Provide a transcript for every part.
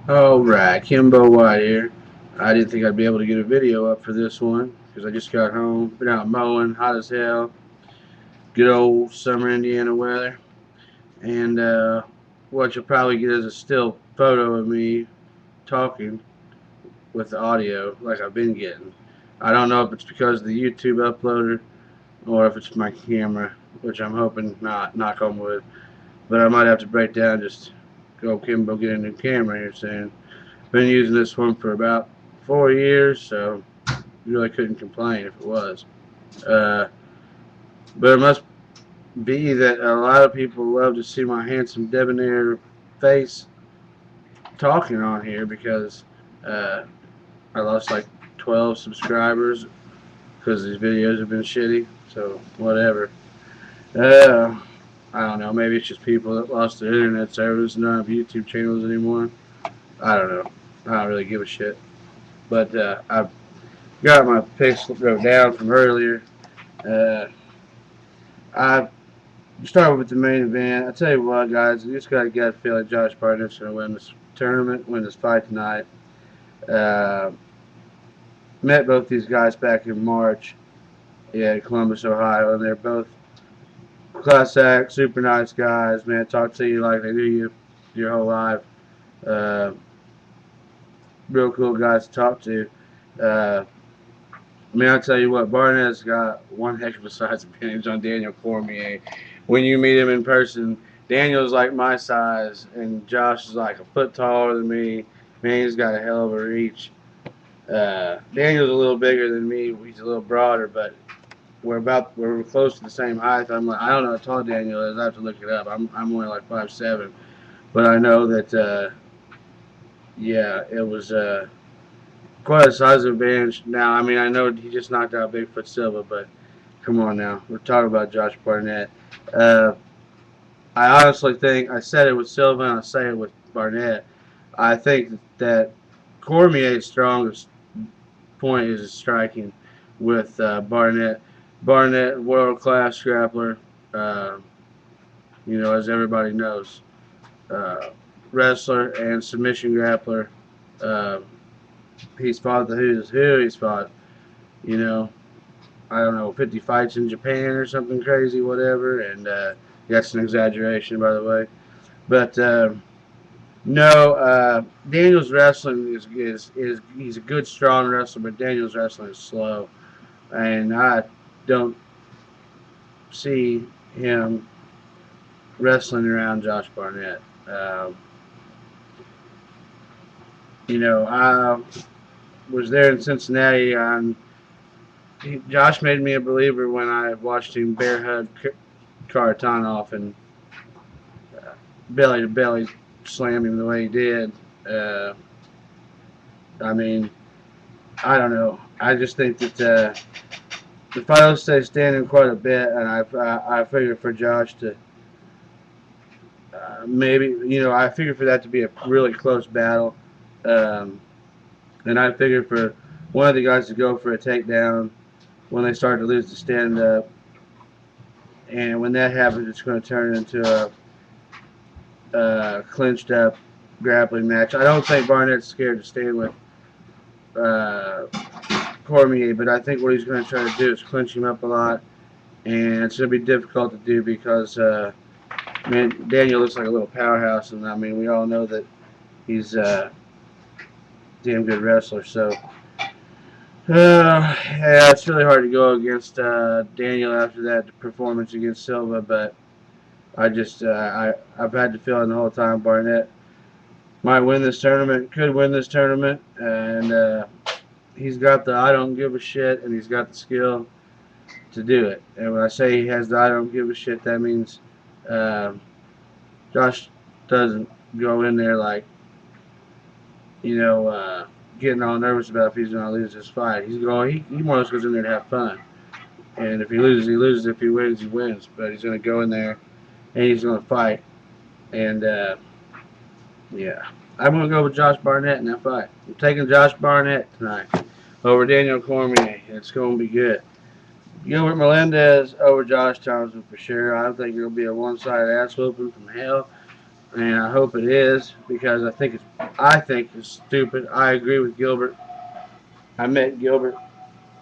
Alright, Kimbo White here. I didn't think I'd be able to get a video up for this one because I just got home. Been out mowing, hot as hell. Good old summer Indiana weather. And what you'll probably get is a still photo of me talking with the audio like I've been getting. I don't know if it's because of the YouTube uploader or if it's my camera, which I'm hoping not, knock on wood. But I might have to break down just go Kimbo get a new camera here soon. Been using this one for about 4 years, so you really couldn't complain if it was. Uh, but it must be that a lot of people love to see my handsome debonair face talking on here because uh, I lost like 12 subscribers because these videos have been shitty. So whatever. Uh, I don't know. Maybe it's just people that lost their internet service and don't have YouTube channels anymore. I don't know. I don't really give a shit. But I've got my picks wrote down from earlier. Uh, I start with the main event. I tell you what, guys, you just got to get a feel like Josh Barnett's going to win this tournament, win this fight tonight. Uh, Met both these guys back in March, in Columbus, Ohio, and they're both class act, super nice guys. Man, talk to you like they knew you your whole life. Uh, Real cool guys to talk to. Uh, I'll tell you what, Barnett's got one heck of a size advantage on Daniel Cormier. When you meet him in person, Daniel's like my size, and Josh is like a foot taller than me. Man, he's got a hell of a reach. Daniel's a little bigger than me. He's a little broader, but we're close to the same height. I don't know how tall Daniel is. I have to look it up. I'm only like 5'7", but I know that yeah, it was quite a size advantage. Now, I know he just knocked out Bigfoot Silva, but come on now, we're talking about Josh Barnett. Uh, I honestly think I said it with Silva and I say it with Barnett. I think that Cormier's strongest point is his striking with Barnett. Barnett, world class grappler, uh, as everybody knows, uh, wrestler and submission grappler. Uh, he's fought the who's who. He's fought, you know, I don't know, 50 fights in Japan or something crazy, whatever. And that's an exaggeration, by the way. But no, Daniel's wrestling is he's a good, strong wrestler, but Daniel's wrestling is slow, and I don't see him wrestling around Josh Barnett. I was there in Cincinnati on. Josh made me a believer when I watched him bear hug Karatanov and belly to belly slam him the way he did. Uh, I mean, I don't know. I just think that the fight will stay standing quite a bit, and I figure for Josh to maybe I figure for that to be a really close battle, um, and I figure for one of the guys to go for a takedown when they start to lose the stand up, and when that happens, it's going to turn into a clinched up grappling match. I don't think Barnett's scared to stand with uh, Cormier, but I think what he's going to try to do is clinch him up a lot, and it's going to be difficult to do because man, Daniel looks like a little powerhouse, and we all know that he's a damn good wrestler. So yeah, it's really hard to go against Daniel after that performance against Silva, but I just I've had the feeling the whole time Barnett might win this tournament, could win this tournament, and he's got the I don't give a shit, and he's got the skill to do it. And when I say he has the I don't give a shit, that means uh, Josh doesn't go in there like getting all nervous about if he's going to lose this fight. He more or less goes in there to have fun. And if he loses, he loses. If he wins, he wins. But he's going to go in there and he's going to fight. And yeah, I'm going to go with Josh Barnett in that fight. I'm taking Josh Barnett tonight over Daniel Cormier. It's going to be good. Gilbert Melendez over Josh Thompson for sure. I don't think it'll be a one-sided ass whooping from hell. and I hope it is because I think it's stupid. I agree with Gilbert. I met Gilbert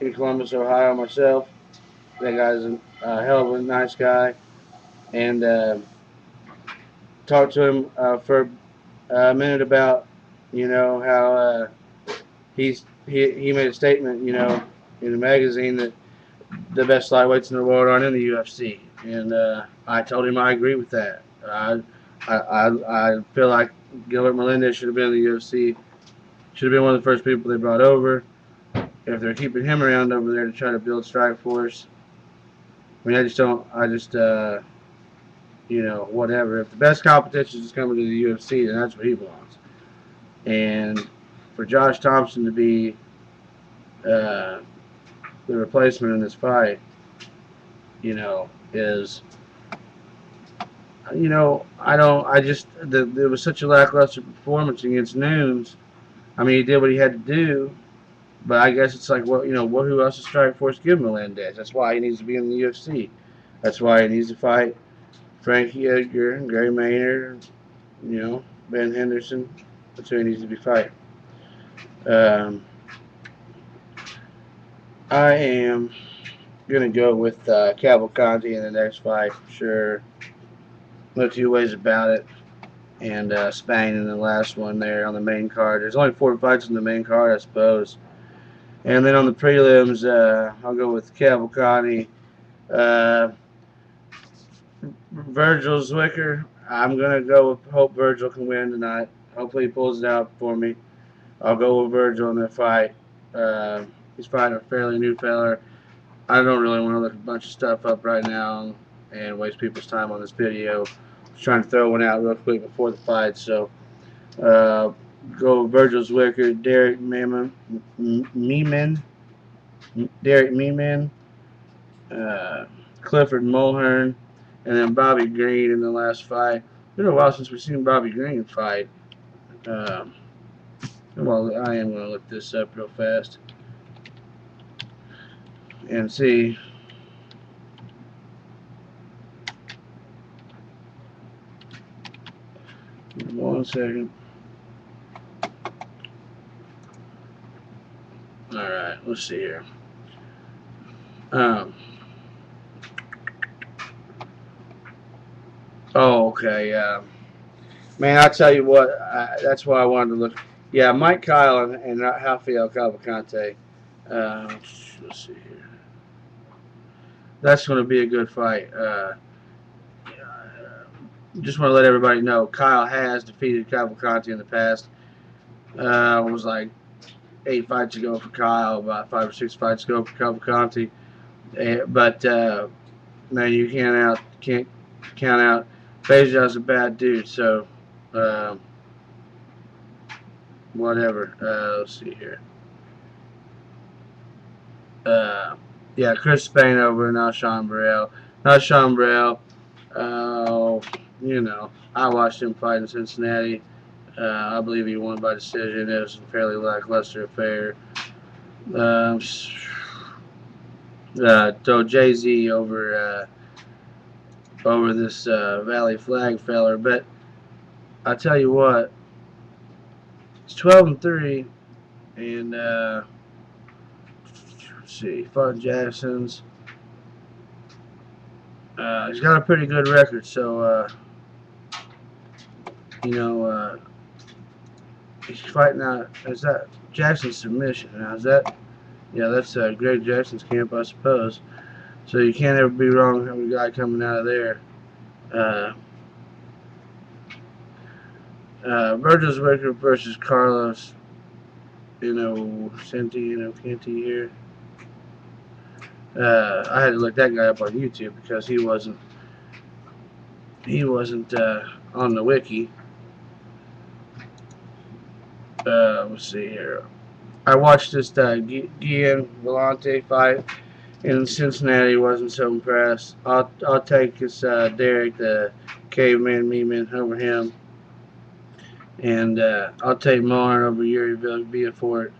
in Columbus, Ohio myself. That guy's a hell of a nice guy, and talked to him for a minute about how he made a statement in a magazine that the best lightweights in the world aren't in the UFC, and I told him I agree with that. I feel like Gilbert Melendez should have been in the UFC. Should have been one of the first people they brought over. If they're keeping him around over there to try to build Strikeforce, I mean, I just don't. I just whatever. If the best competition is coming to the UFC, then that's what he wants. And for Josh Thompson to be uh, the replacement in this fight, is I don't. There was such a lackluster performance against Nunes. I mean, he did what he had to do, but I guess it's like, who else is Strikeforce give Melendez? That's why he needs to be in the UFC. That's why he needs to fight Frankie Edgar, Gary Maynard, Ben Henderson. That's who he needs to be fighting. Um, I am gonna go with Cavalcanti in the next fight for sure. No two ways about it. And Spain in the last one there on the main card. There's only 4 fights on the main card, I suppose. And then on the prelims, I'll go with Cavalcanti. Uh, Virgil Zwicker. I'm gonna go with hope Virgil can win tonight. Hopefully he pulls it out for me. I'll go with Virgil in that fight. He's fighting a fairly new fella. I don't really want to look a bunch of stuff up right now and waste people's time on this video. I was trying to throw one out real quick before the fight, so go with Virgil Zwicker, Derek Meeman, Clifford Mulhern, and then Bobby Green in the last fight. It's been a while since we've seen Bobby Green fight. Well, I am going to look this up real fast and see. One second. All right, let's see here. Okay. Man, I tell you what, that's why I wanted to look. Yeah, Mike Kyle and Rafael Cavalcante. Let's see here. That's going to be a good fight. Just want to let everybody know, Kyle has defeated Cavalcante in the past. It was like 8 fights ago for Kyle, about 5 or 6 fights ago for Cavalcante. But man, you can't count out. Beja's a bad dude, so whatever. Let's see here. Yeah, Chris Spain over Nashon Burrell. Nashon Burrell, I watched him fight in Cincinnati. I believe he won by decision. It was a fairly lackluster affair. So Jay-Z over this Valley Flag feller. But I tell you what, it's 12-3, and let's see, fought Jackson's. He's got a pretty good record, so he's fighting out. Is that Jackson's submission? Now is that? Yeah, that's Greg Jackson's camp, I suppose. So you can't ever be wrong having a guy coming out of there. Virgil Zwicker versus Carlos, Canty here. I had to look that guy up on YouTube because he wasn't on the wiki. Let's see here. I watched this Guillen Vellante fight in Cincinnati. Wasn't so impressed. I'll take this Derek the Caveman Meeman over him, and I'll take Marn over Yuri Beafort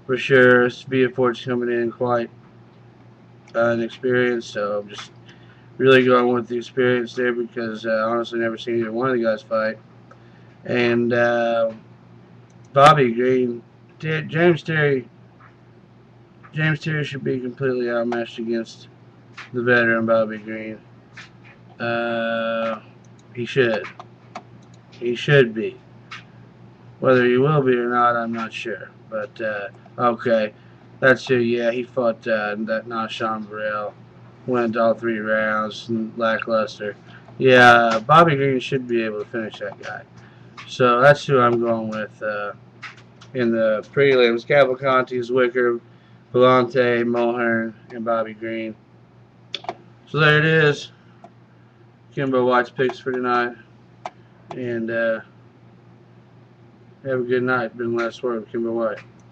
for sure. Beafort's coming in quite inexperienced, so I'm just Really going with the experience there because honestly, never seen either one of the guys fight. And Bobby Green, James Terry. James Terry should be completely outmatched against the veteran Bobby Green. Uh, he should. He should be. Whether he will be or not, I'm not sure. But okay, that's who. Yeah, he fought that Nashawn Burrell. Went all 3 rounds, lackluster. Yeah, Bobby Green should be able to finish that guy. So that's who I'm going with in the prelims. Cavalcante's Wicker, Vellante, Mulhern, and Bobby Green. So there it is. Kimbo White's picks for tonight. And have a good night. Been last word with Kimbo White.